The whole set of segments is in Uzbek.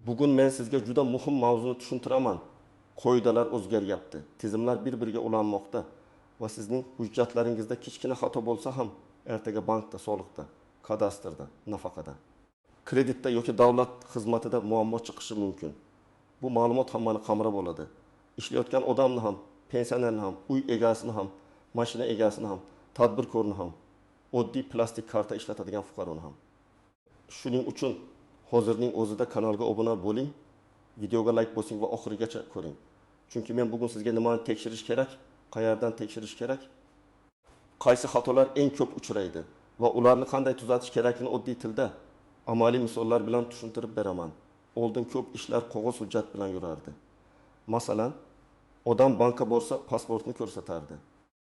Bugun men sizga juda muhim mavzuni tushuntiraman. Qoidalar o'zgaryapti, tizimlar bir-biriga ulanmoqda va sizning hujjatlaringizda kichkina xato bo'lsa ham ertaga bankda, soliqda, kadastrda, nafaqada, kreditda yoki davlat xizmatida muammo chiqishi mumkin. Bu ma'lumot hammani qamrab oladi. Ishlayotgan odamni ham, pensionerni ham, uy egasini ham, mashina egasini ham, tadbirkorni ham, oddiy plastik karta ishlatadigan fuqaroni ham. Shuning uchun hozirning o'zida kanalga obuna bo'ling, videoga like bosing va oxirigacha ko'ring. Chunki men bugun sizga nimani tekshirish kerak, qayerdan tekshirish kerak, qaysi xatolar eng ko'p uchraydi va ularni qanday tuzatish kerakligini oddiy tilda amaliy misollar bilan tushuntirib beraman. Oldin ko'p ishlar qog'oz hujjat bilan yurardi. Masalan, odam bankka borsa pasportni ko'rsatardi.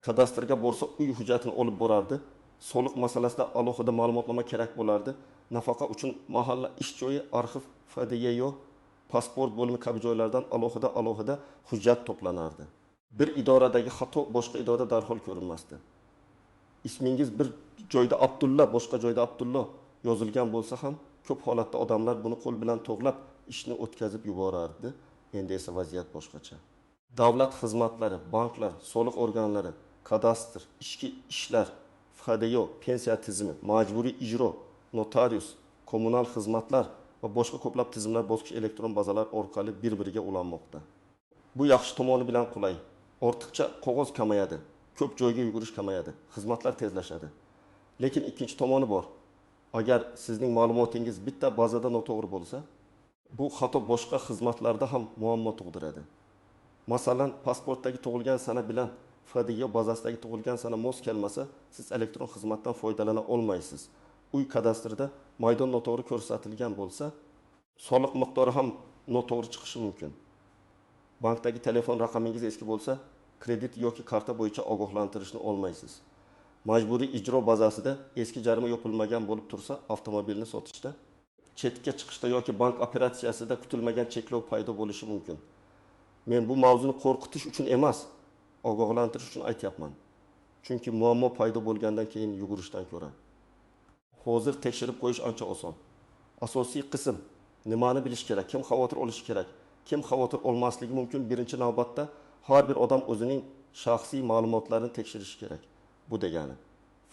Kadastrga borsa uy hujjatini olib borardi. Soliq masalasida alohida ma'lumotnoma kerak bo'lardi. Nafaqa uchun mahalla ish joyi, arxiv, FDYO, pasport bo'limi kabi joylardan alohida hujjat to'planardi. Bir idoradagi xato boshqa idorada darhol ko'rinmasdi. Ismingiz bir joyda Abdulla, boshqa joyda Abdullo yozilgan bo'lsa ham, ko'p holatda odamlar buni qo'l bilan to'g'lab ishni o'tkazib yuborardi. Endi esa vaziyat boshqacha. Davlat xizmatlari, banklar, soliq organlari, kadastr, ichki ishlar, FDYO, pensiya tizimi, majburiy ijro, notarius, kommunal xizmatlar va boshqa ko'plab tizimlar bosqich elektron bazalar orqali bir-biriga ulanmoqda. Bu yaxshi tomoni bilan qulay. Ortiqcha qog'oz kamayadi, ko'p joyga yugurish kamayadi, xizmatlar tezlashadi. Lekin ikkinchi tomoni bor. Agar sizning ma'lumotingiz bitta bazada noto'g'ri bo'lsa, bu xato boshqa xizmatlarda ham muammo tug'diradi. Masalan, pasportdagi tug'ilgan sana bilan FDYO bazasidagi tug'ilgan sana mos kelmasa, siz elektron xizmatdan foydalana olmaysiz. Uy kadastrida maydon noto'g'ri ko'rsatilgan bo'lsa, soliq miqdori ham noto'g'ri chiqishi mumkin. Bankdagi telefon raqamingiz eski bo'lsa, kredit yoki karta bo'yicha ogohlantirishni olmaysiz. Majburiy ijro bazasida eski jarima yopilmagan bo'lib tursa, avtomobilni sotishda, chetga chiqishda yoki bank operatsiyasida kutilmagan cheklov paydo bo'lishi mumkin. Men bu mavzuni qo'rqitish uchun emas, ogohlantirish uchun aytyapman. Chunki muammo paydo bo'lgandan keyin yugurishdan ko'ra hozir tekshirib qo'yish ancha oson. Asosiy qism nimani bilish kerak, kim xavotir olishi kerak, kim xavotir olmasligi mumkin. Birinchi navbatda har bir odam o'zining shaxsiy ma'lumotlarini tekshirishi kerak. Bu degani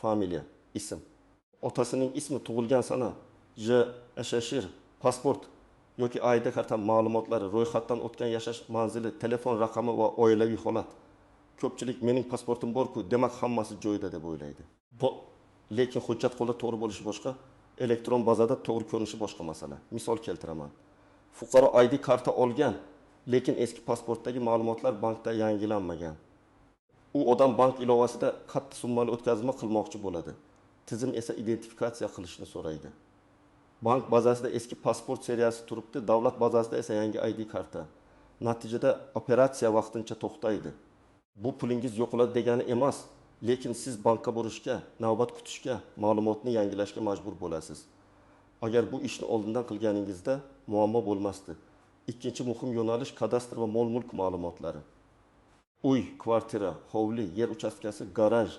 familiya, ism, otasining ismi, tug'ilgan sana, yashashir, pasport yoki ID karta ma'lumotlari, ro'yxatdan o'tgan yashash manzili, telefon raqami va oilaviy holat. Ko'pchilik mening pasportim bor-ku, demak hammasi joyida deb o'ylaydi. Lekin hujjat qo'lda to'g'ri bo'lishi boshqa, elektron bazada to'g'ri ko'rinishi boshqa masala. Misol keltiraman. Fuqaro ID karta olgan, lekin eski pasportdagi ma'lumotlar bankda yangilanmagan. U odam bank ilovasida katta summali o'tkazma qilmoqchi bo'ladi. Tizim esa identifikatsiya qilishni so'raydi. Bank bazasida eski pasport seriyasi turibdi, davlat bazasida esa yangi ID karta. Natijada operatsiya vaqtincha to'xtaydi. Bu pulingiz yo'qoladi degani emas, lekin siz bankka borishga, navbat kutishga, ma'lumotni yangilashga majbur bo'lasiz. Agar bu ishni oldindan qilganingizda muammo bo'lmasdi. Ikkinchi muhim yo'nalish kadastr va mol-mulk ma'lumotlari. Uy, kvartira, hovli, yer uchastkasi, garaj,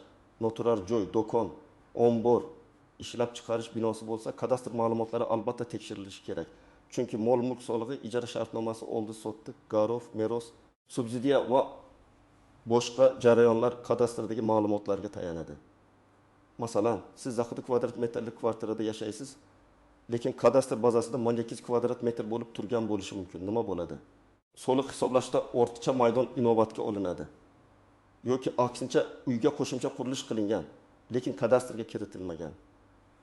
noturar joy, do'kon, ombor, ishlab chiqarish binosi bo'lsa, kadastr ma'lumotlari albatta tekshirilishi kerak. Chunki mol-mulk solig'i, ijara shartnomasi, oldi-sotdi, garov, meros, subsidiya va boshqa jarayonlar kadastrdagi ma'lumotlarga tayanadi. Masalan, siz 6 kvadrat metrlik kvartirada yashaysiz, lekin kadastr bazasida 12 kvadrat metr bo'lib turgan bo'lishi mumkin. Nima bo'ladi? Soliq hisoblashda ortiqcha maydon inobatga olinadi. Yoki aksincha uyga qo'shimcha qurilish qilingan, lekin kadastrga kiritilmagan.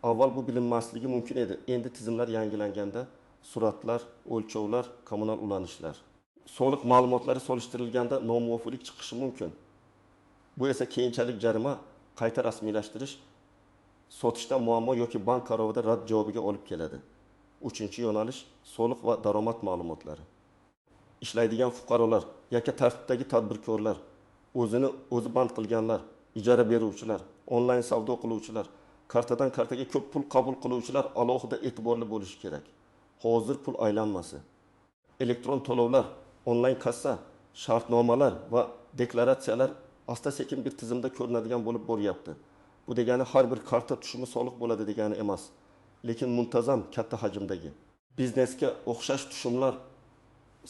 Avval bu bilinmasligi mumkin edi. Endi tizimlar yangilanganda suratlar, o'lchovlar, kommunal ulanishlar, soliq ma'lumotlari solishtirilganda nomuvofiqlik chiqishi mumkin. Bu esa keyinchalik jarima, qayta rasmiylashtirish, sotishda muammo yoki bank qarovida rad javobiga olib keladi. Uchinchi yo'nalish soliq va daromad ma'lumotlari. Ishlaydigan fuqarolar, yakka tartibdagi tadbirkorlar, o'zi band qilganlar, ijara beruvchilar, onlayn savdo qiluvchilar, kartadan kartaga ko'p pul qabul qiluvchilar alohida e'tiborli bo'lishi kerak. Hozir pul aylanmasi, elektron to'lovlar, onlayn kassa, shartnomalar va deklaratsiyalar asta-sekin bir tizimda ko'rinadigan bo'lib boryapti. Bu degani har bir karta tushumi soliq bo'ladi degani emas, lekin muntazam katta hajmdagi. Biznesga o'xshash tushumlar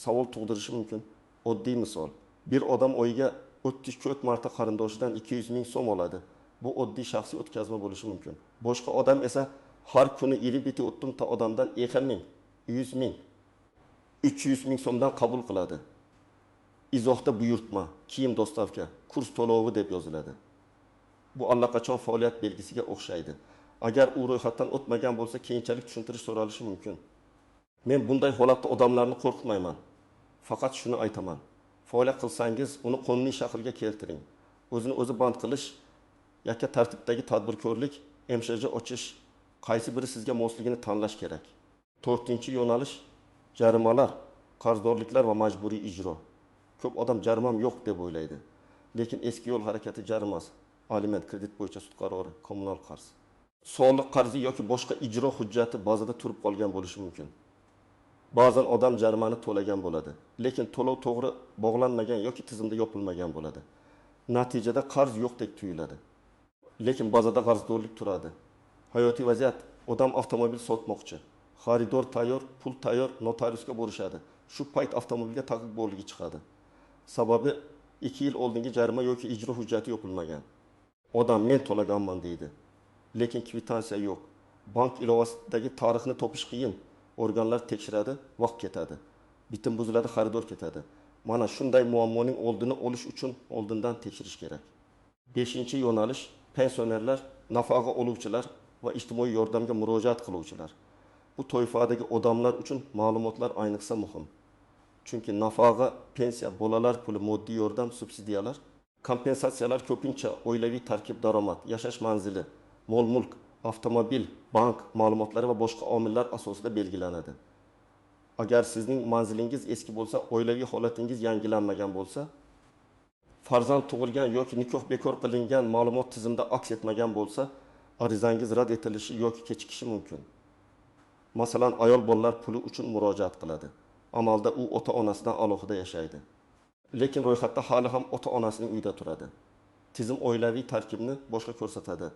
savol tug'dirishi mumkin. Oddiy misol. Bir odam oyiga 34 marta qarindoshidan 200 ming so'm oladi. Bu oddiy shaxsiy o'tkazma bo'lishi mumkin. Boshqa odam esa har kuni ilib-biti o'ttimta odamdan 2 ming, 100 ming, 300 ming so'mdan qabul qiladi. Izohda buyurtma, kiyim dostavka, kurs to'lovi deb yoziladi. Bu allaqachon faoliyat belgisiga o'xshaydi. Agar u ro'yxatdan o'tmagan bo'lsa, keyinchalik tushuntirish so'ralishi mumkin. Men bunday holatda odamlarni qo'rqitmayman. Faqat shuni aytaman. Faoliyat qilsangiz, uni qonuniy shaklga keltiring. O'zini o'zi band qilish, yakka tartibdagi tadbirkorlik, MSJ ochish, qaysi biri sizga mosligini tanlash kerak. 4-yo'nalish jarimalar, qarzdorliklar va majburiy ijro. Ko'p odam jarimam yo'q deb o'ylaydi. Lekin eski yo'l harakati jarimas, aliment, kredit bo'yicha sud qarori, kommunal qarz. Soliq qarzi yoki boshqa ijro hujjati ba'zida turib qolgan bo'lishi mumkin. Ba'zan odam jarimani to'lagan bo'ladi, lekin to'lov to'g'ri bog'lanmagan yoki tizimda yopilmagan bo'ladi. Natijada qarz yo'qdek tuyuladi. Lekin ba'zida qarzdorlik turadi. Hayotiy vaziyat, odam avtomobil sotmoqchi. Xaridor tayyor, pul tayyor, notariusga borishadi. Shu payt avtomobilga taqiq bo'ldigi chiqadi. Sababi 2 yil oldingi jarima yoki ijro hujjati yopilmagan. Odam men to'laganman deydi. Lekin kvitansiya yo'q. Bank ilovasidagi tarixni topish qiyin. Organlar tekshiradi, vaqt ketadi. Bitim buziladi, xaridor ketadi. Mana shunday muammoning oldini olish uchun oldindan tekshirish kerak. 5-yo'nalish pensionerlar, nafaqa oluvchilar va ijtimoiy yordamga murojaat qiluvchilar. Bu toifadagi odamlar uchun ma'lumotlar ayniqsa muhim. Chunki nafaqa, pensiya, bolalar puli, moddiy yordam, subsidiyalar, kompensatsiyalar ko'pincha oilaviy tarkib daromad, yashash manzili, mol-mulk, avtomobil, bank ma'lumotlari va boshqa omillar asosida belgilanadi. Agar sizning manzilingiz eski bo'lsa, oilaviy holatingiz yangilanmagan bo'lsa, farzand tug'ilgan yoki nikoh bekor qilingan ma'lumot tizimda aks etmagan bo'lsa, arizangiz rad etilishi yoki kechikishi mumkin. Masalan, ayol bolalar puli uchun murojaat qiladi. Amalda u ota-onasidan alohida yashaydi. Lekin ro'yxatda hali ham ota-onasining uyida turadi. Tizim oilaviy tarkibni boshqa ko'rsatadi.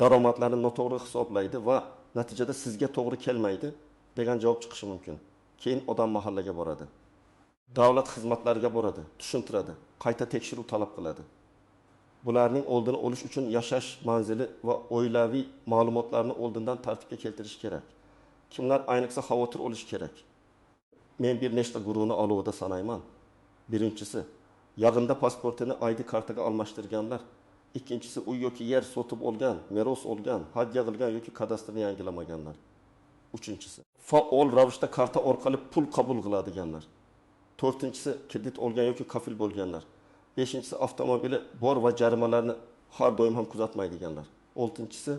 Daromadlarni noto'g'ri hisoblaydi va natijada sizga to'g'ri kelmaydi degan javob chiqishi mumkin. Keyin odam mahallaga boradi. Davlat xizmatlariga boradi, tushuntiradi, qayta tekshiruv talab qiladi. Bularning oldini olish uchun yashash manzili va oilaviy ma'lumotlarni oldindan tartibga keltirish kerak. Kimlar ayniqsa xavotir olish kerak? Men bir nechta guruhni alohida sanayman. Birinchisi, yaqinda pasportini ID kartaga almashtirganlar. Ikkinchisi, uy yoki yer sotib olgan, meros olgan, hadya qilgan yoki kadastrni yangilamaganlar. Uchinchisi, faol ravishda karta orqali pul qabul qiladiganlar. To'rtinchisi, kredit olgan yoki kafil bo'lganlar. Beshinchisi, avtomobili bor va jarimalarni har doim ham kuzatmaydiganlar. Oltinchisi,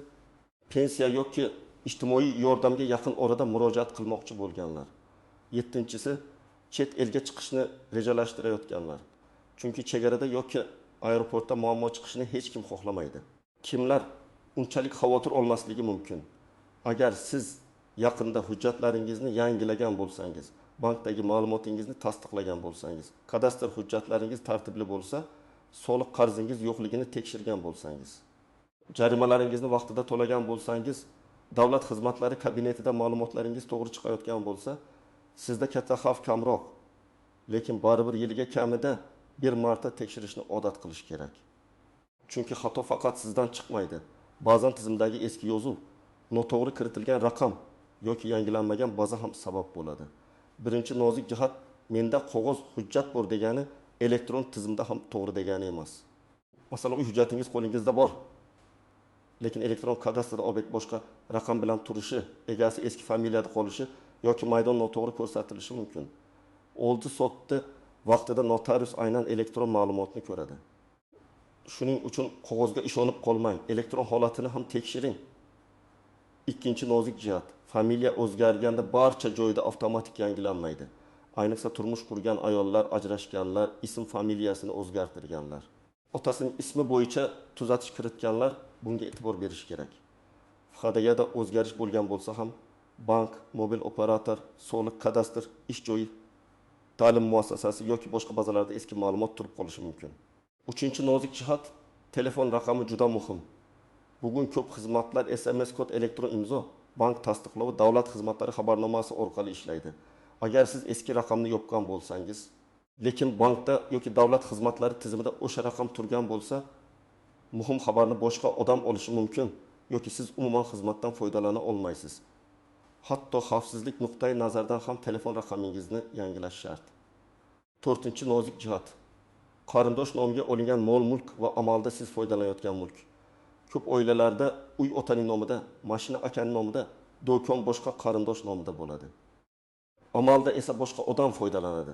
pensiya yoki ijtimoiy yordamga yaqin orada murojaat qilmoqchi bo'lganlar. Yettinchisi, chet elga chiqishni rejalashtirayotganlar. Chunki chegarada yoki aeroportda muammo chiqishini hech kim xohlamaydi. Kimlar unchalik xavotir olmasligi mumkin? Agar siz yaqinda hujjatlaringizni yangilagan bo'lsangiz, bankdagi ma'lumotingizni tasdiqlagan bo'lsangiz, kadastr hujjatlaringiz tartibli bo'lsa, soliq qarzingiz yo'qligini tekshirgan bo'lsangiz, jarimalaringizni vaqtida to'lagan bo'lsangiz, davlat xizmatlari kabinetida ma'lumotlaringiz to'g'ri chiqayotgan bo'lsa, sizda katta xavf kamroq. Lekin baribir yiliga kamida bir marta tekshirishni odat qilish kerak. Chunki xato faqat sizdan chiqmaydi. Ba'zan tizimdagi eski yozuv, noto'g'ri kiritilgan raqam yoki yangilanmagan baza ham sabab bo'ladi. Birinchi nozik jihat, menda qog'oz hujjat bor degani elektron tizimda ham to'g'ri degani emas. Masalan, uy hujjatingiz qo'lingizda bor, lekin elektron kadastrda obyekt boshqa raqam bilan turishi, egasi eski familiyada qolishi yoki maydon noto'g'ri ko'rsatilishi mumkin. Oldi sotdi vaqtida notarius aynan elektron ma'lumotni ko'radi. Shuning uchun qog'ozga ishonib qolmang, elektron holatini ham tekshiring. Ikkinchi nozik jihat, familiya o'zgarganda barcha joyda avtomatik yangilanmaydi. Ayniqsa turmush qurgan ayollar, ajrashganlar, ism familiyasini o'zgartirganlar. Otasining ismi bo'yicha tuzatish kiritganlar bunga e'tibor berish kerak. FHDYda o'zgarish bo'lgan bo'lsa ham bank, mobil operator, soliq, kadastr, ish joyi, ta'lim muassasasi yoki boshqa bazalarda eski ma'lumot turib qolishi mumkin. Uchinchi nozik jihat, telefon raqami juda muhim. Bugun ko'p xizmatlar SMS kod, elektron imzo bank tasdiqlovi davlat xizmatlari xabarnomasi orqali ishlaydi. Agar siz eski raqamni yopgan bo'lsangiz, lekin bankda yoki davlat xizmatlari tizimida o'sha raqam turgan bo'lsa, muhim xabarni boshqa odam olishi mumkin yoki siz umuman xizmatdan foydalana olmaysiz. Hatto xavfsizlik nuqtai nazaridan ham telefon raqamingizni yangilash shart. 4-chi nozik jihat. Qarindosh nomiga olingan mol-mulk va amalda siz foydalanayotgan mulk. Ko'p oilalarda uy otaning nomida, mashina akaning nomida, do'kon boshqa qarindosh nomida bo'ladi. Amalda esa boshqa odam foydalanadi.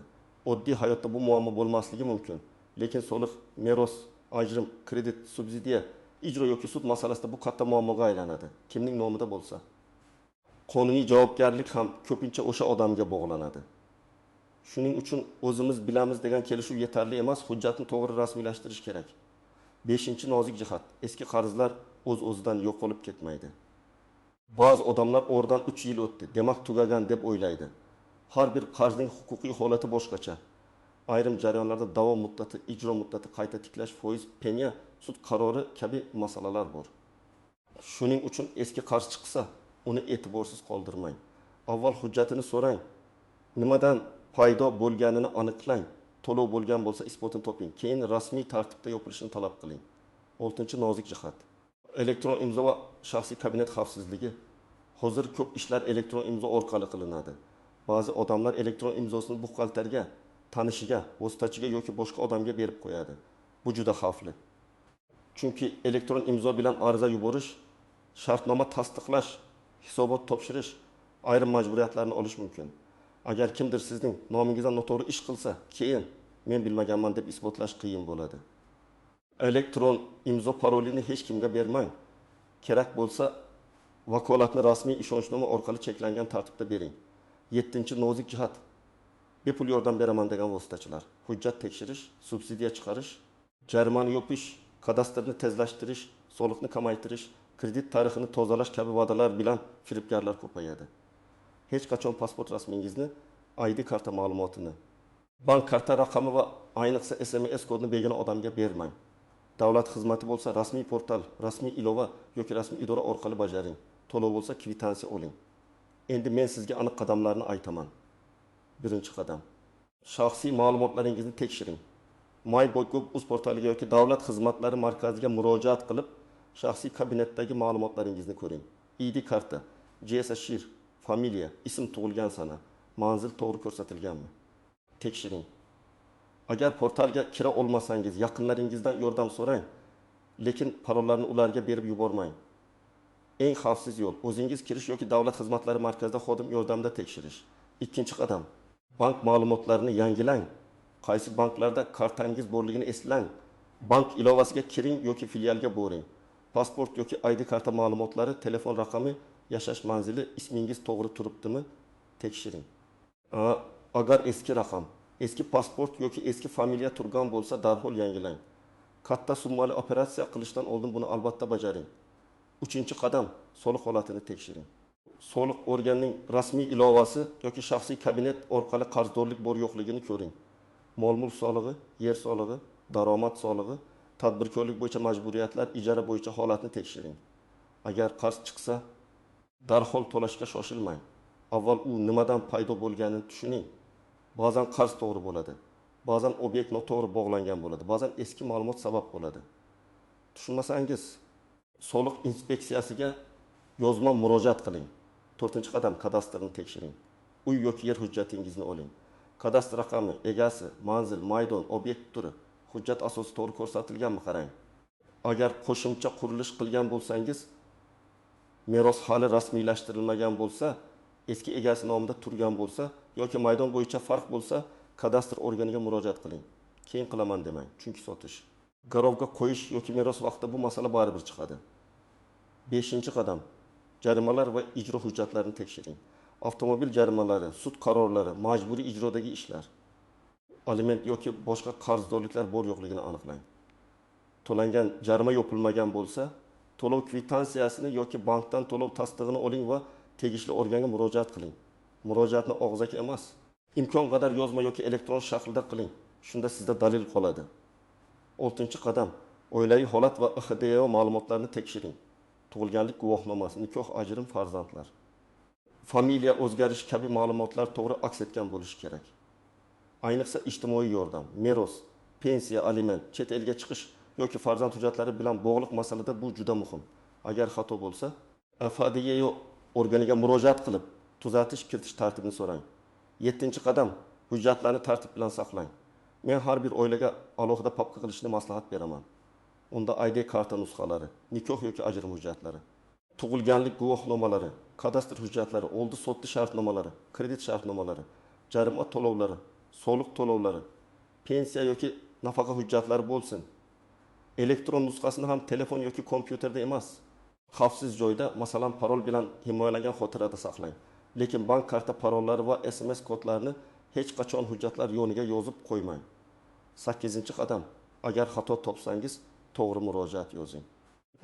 Oddiy hayotda bu muammo bo'lmasligi mumkin, lekin soliq, meros, ajrim, kredit, subsidiya, ijro yoki sud masalasida bu katta muammoga aylanadi. Kimning nomida bo'lsa. Qonuniy javobgarlik ham ko'pincha o'sha odamga bog'lanadi. Shuning uchun o'zimiz bilamiz degan kelishuv yetarli emas, hujjatni to'g'ri rasmiylashtirish kerak. 5-chi nozik jihat. Eski qarzlar o'z-o'zidan yo'q bo'lib ketmaydi. Ba'zi odamlar oradan 3 yil o'tdi, demak tugagan deb o'ylaydi. Har bir qarzning huquqiy holati boshqacha. Ayrim jarayonlarda davo muddati, ijro muddati, qayta tiklash, foiz, penya, sud qarori kabi masalalar bor. Shuning uchun eski qarz chiqsa, uni e'tiborsiz qoldirmang. Avval hujjatini so'rang. Nimadan paydo bo'lganini aniqlang. To'lov bo'lgan bo'lsa isbotini toping. Keyin rasmiy tartibda yopilishini talab qiling. 6-chi nozik jihat. Elektron imzo va shaxsiy kabinet xavfsizligi. Hozir ko'p ishlar elektron imzo orqali qilinadi. Ba'zi odamlar elektron imzosini buxgalterga, tanishiga, vositachiga yoki boshqa odamga berib qo'yadi. Bu juda xavfli. Chunki elektron imzo bilan ariza yuborish, shartnoma tasdiqlash, hisobot topshirish, ayrim majburiyatlarni olish mumkin. Agar kimdir sizning nomingizdan noto'g'ri ish qilsa, keyin men bilmaganman deb isbotlash qiyin bo'ladi. Elektron imzo parolini hech kimga bermang. Kerak bo'lsa, vakolatni rasmiy ishonchnoma orqali cheklangan tartibda bering. 7-chi nozik jihat. Bepul yordam beraman degan vositachilar. Hujjat tekshirish, subsidiya chiqarish, jarimani yopish, kadastrni tezlashtirish, soliqni kamaytirish, kredit tarixini tozalash kabi va'dalar bilan firibgarlar ko'payadi. Hech qachon pasport rasmingizni, ID karta ma'lumotini, bank karta raqami va ayniqsa SMS kodini begona odamga bermang. Davlat xizmati bo'lsa rasmiy portal, rasmiy ilova yoki rasmiy idora orqali bajaring. To'lov bo'lsa kvitansiya oling. Endi men sizga aniq qadamlarni aytaman. 1-chi qadam. Shaxsiy ma'lumotlaringizni tekshiring. My.gov.uz portaliga yoki davlat xizmatlari markaziga murojaat qilib, shaxsiy kabinetdagi ma'lumotlaringizni ko'ring. ID karta, JSSHIR, familiya, ism, tug'ilgan sana, manzil to'g'ri ko'rsatilganmi? Tekshiring. Agar portalga kira olmasangiz, yaqinlaringizdan yordam so'rang, lekin parollarni ularga berib yubormang. Eng xavfsiz yo'l o'zingiz kirish yoki davlat xizmatlari markazida xodim yordamida tekshirish. 2-chi qadam. Bank ma'lumotlarini yangilang. Qaysi banklarda kartangiz borligini eslang. Bank ilovasiga kiring yoki filialga boring. Pasport yoki ID karta ma'lumotlari, telefon raqami, yashash manzili, ismingiz to'g'ri turibdimi? Tekshiring. Agar eski raqam, eski pasport yoki eski familiya turgan bo'lsa, darhol yangilang. Katta summali operatsiya qilishdan oldin buni albatta bajaring. 3-chi qadam, soliq holatini tekshiring. Soliq organining rasmiy ilovasi yoki shaxsiy kabinet orqali qarzdorlik bor yo'qligini ko'ring. Mol-mulk solig'i, yer solig'i, daromad solig'i, tadbirkorlik bo'yicha majburiyatlar, ijara bo'yicha holatni tekshiring. Agar qarz chiqsa, darhol to'lashga shoshilmang. Avval u nimadan paydo bo'lganini tushuning. Ba'zan qarz to'g'ri bo'ladi, ba'zan obyekt noto'g'ri bog'langan bo'ladi, ba'zan eski ma'lumot sabab bo'ladi. Tushunmasangiz, soliq inspeksiyasiga yozma murojaat qiling. 4-chi qadam, kadastrni tekshiring. Uy yoki yer hujjatingizni oling. Kadastr raqami, egasi, manzil, maydon, obyekt turi, hujjat asosi to'g'ri ko'rsatilganmi qarang. Agar qo'shimcha qurilish qilgan bo'lsangiz, meros hali rasmiylashtirilmagan bo'lsa, eski egasi nomida turgan bo'lsa yoki maydon bo'yicha farq bo'lsa, kadastr organiga murojaat qiling. Keyin qilaman demang, chunki sotish. Garovga qo'yish yoki meros vaqtida bu masala baribir chiqadi. 5-chi qadam. Jarimalar va ijro hujjatlarini tekshiring. Avtomobil jarimalari, sud qarorlari, majburiy ijrodagi ishlar, aliment yoki boshqa qarzdorliklar bor yo'qligini aniqlang. To'langan jarima yopilmagan bo'lsa, to'lov kvitansiyasini yoki bankdan to'lov tasdig'ini oling va tegishli organga murojaat qiling. Murojaatni og'zaki emas, imkon qadar yozma yoki elektron shaklda qiling. Shunda sizda dalil qoladi. 6-chi qadam. Oilaviy holat va IXDO ma'lumotlarini tekshiring. tug'ilganlik guvohnomasi, nikoh, ajrim, farzandlar, familiya o'zgarishi kabi ma'lumotlar to'g'ri aks etgan bo'lishi kerak. Ayniqsa ijtimoiy yordam, meros, pensiya, aliment, chet elga chiqish yoki farzand hujjatlari bilan bog'liq masalada bu juda muhim. Agar xato bo'lsa, FADG organiga murojaat qilib, tuzatish kiritish tartibini so'rang. 7-qadam, hujjatlarni tartib bilan saqlang. Men har bir oilaga alohida papka qilishni maslahat beraman. Unda ID karta nusxalari, nikoh yoki ajrim hujjatlari, tug'ilganlik guvohnomalari, kadastr hujjatlari, oldi sotli shartnomalari, kredit shartnomalari, jarima to'lovlari, soliq to'lovlari, pensiya yoki nafaqa hujjatlari bo'lsin. Elektron nusxasini ham telefon yoki kompyuterda emas, xavfsiz joyda, masalan, parol bilan himoyalangan xotirada saqlang. Lekin bank karta parollari va SMS kodlarini hech qachon hujjatlar yoniga yozib qo'ymang. 8-qadam, agar xato topsangiz, to'g'ri murojaat yozing.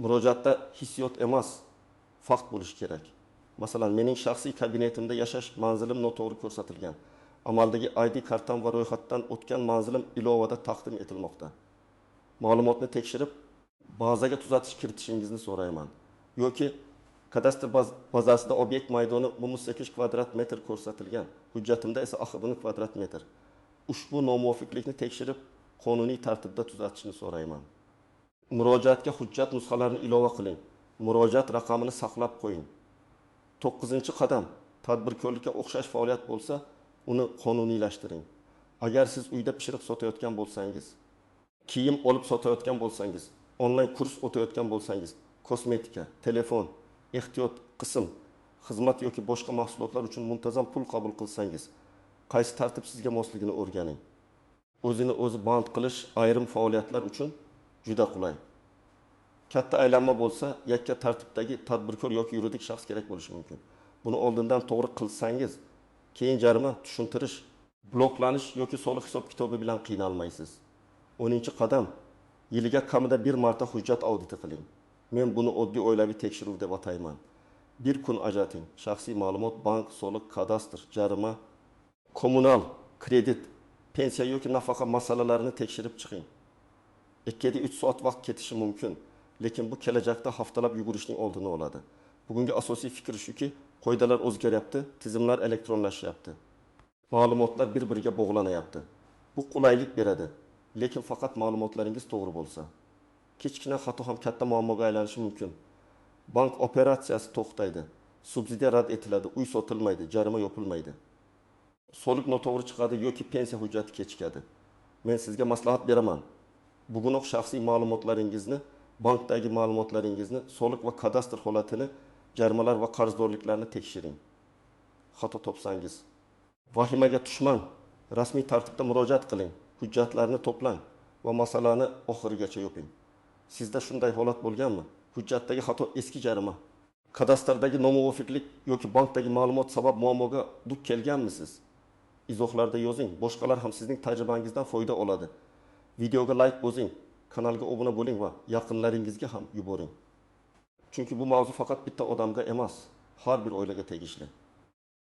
Murojaatda hissiyot emas, fakt bo'lishi kerak. Masalan, mening shaxsiy kabinetimda yashash manzilim noto'g'ri ko'rsatilgan. Amaldagi ID kartam va ro'yxatdan o'tgan manzilim ilovada taqdim etilmoqda. Ma'lumotni tekshirib, bazaga tuzatish kiritishingizni so'rayman. Yoki kadastr bazasida obyekt maydoni 8 kvadrat metr ko'rsatilgan, hujjatimda esa ahibini kvadrat metr. Ushbu nomuvofiqlikni tekshirib, qonuniy tartibda tuzatishni so'rayman. Murojaatga hujjat nusxalarini ilova qiling. Murojaat raqamini saqlab qo'ying. 9-qadam, tadbirkorlikka o'xshash faoliyat bo'lsa, uni qonuniylashtiring. Agar siz uyda pishiriq sotayotgan bo'lsangiz, kiyim olib sotayotgan bo'lsangiz, onlayn kurs o'tayotgan bo'lsangiz, kosmetika, telefon, ehtiyot qism, xizmat yoki boshqa mahsulotlar uchun muntazam pul qabul qilsangiz, qaysi tartib sizga mosligini o'rganing. O'zini o'zi band qilish ayrim faoliyatlar uchun juda qulay. Katta aylanma bo'lsa, yakka tartibdagi tadbirkor yoki yuridik shaxs kerak bo'lishi mumkin. Buni oldindan to'g'ri qilsangiz, keyin jarima, tushuntirish, bloklanish yoki soliq hisob kitobi bilan qiynalmaysiz. 10-qadam, yiliga kamida bir marta hujjat auditi qiling. Men buni oddiy oilaviy tekshiruv deb atayman. Bir kun ajrating. Shaxsiy ma'lumot, bank, soliq, kadastr, jarima, kommunal, kredit, pensiya yoki nafaqa masalalarini tekshirib chiqing. 2-3 soat vaqt ketishi mumkin, lekin bu kelajakda haftalab yugurishning oldini oladi. Bugungi asosiy fikr shuki, qoidalar o'zgaryapti, tizimlar elektronlashyapti. Ma'lumotlar bir-biriga bog'lanyapti. Bu qulaylik beradi, lekin faqat ma'lumotlaringiz to'g'ri bo'lsa. Kichkina xato ham katta muammoga aylanishi mumkin. Bank operatsiyasi to'xtaydi, subsidiya rad etiladi, uy sotilmaydi, jarima yopilmaydi. Soliq noto'g'ri chiqadi yoki pensiya hujjati kechikadi. Men sizga maslahat beraman. Bugunoq shaxsiy ma'lumotlaringizni, bankdagi ma'lumotlaringizni, soliq va kadastr holatini, jarimalar va qarzdorliklarni tekshiring. Xato topsangiz, vahimaga tushmang. Rasmiy tartibda murojaat qiling, hujjatlarni to'plang va masalani oxirigacha yoping. Sizda shunday holat bo'lganmi? Hujjatdagi xato eski jarima, kadastrdagi nomuvofiqlik yoki bankdagi ma'lumot sabab muammoga duch kelganmisiz? Izohlarda yozing. Boshqalar ham sizning tajribangizdan foyda oladi. Videoga like bosing, kanalga obuna bo'ling va yaqinlaringizga ham yuboring. Chunki bu mavzu faqat bitta odamga emas, har bir oilaga tegishli.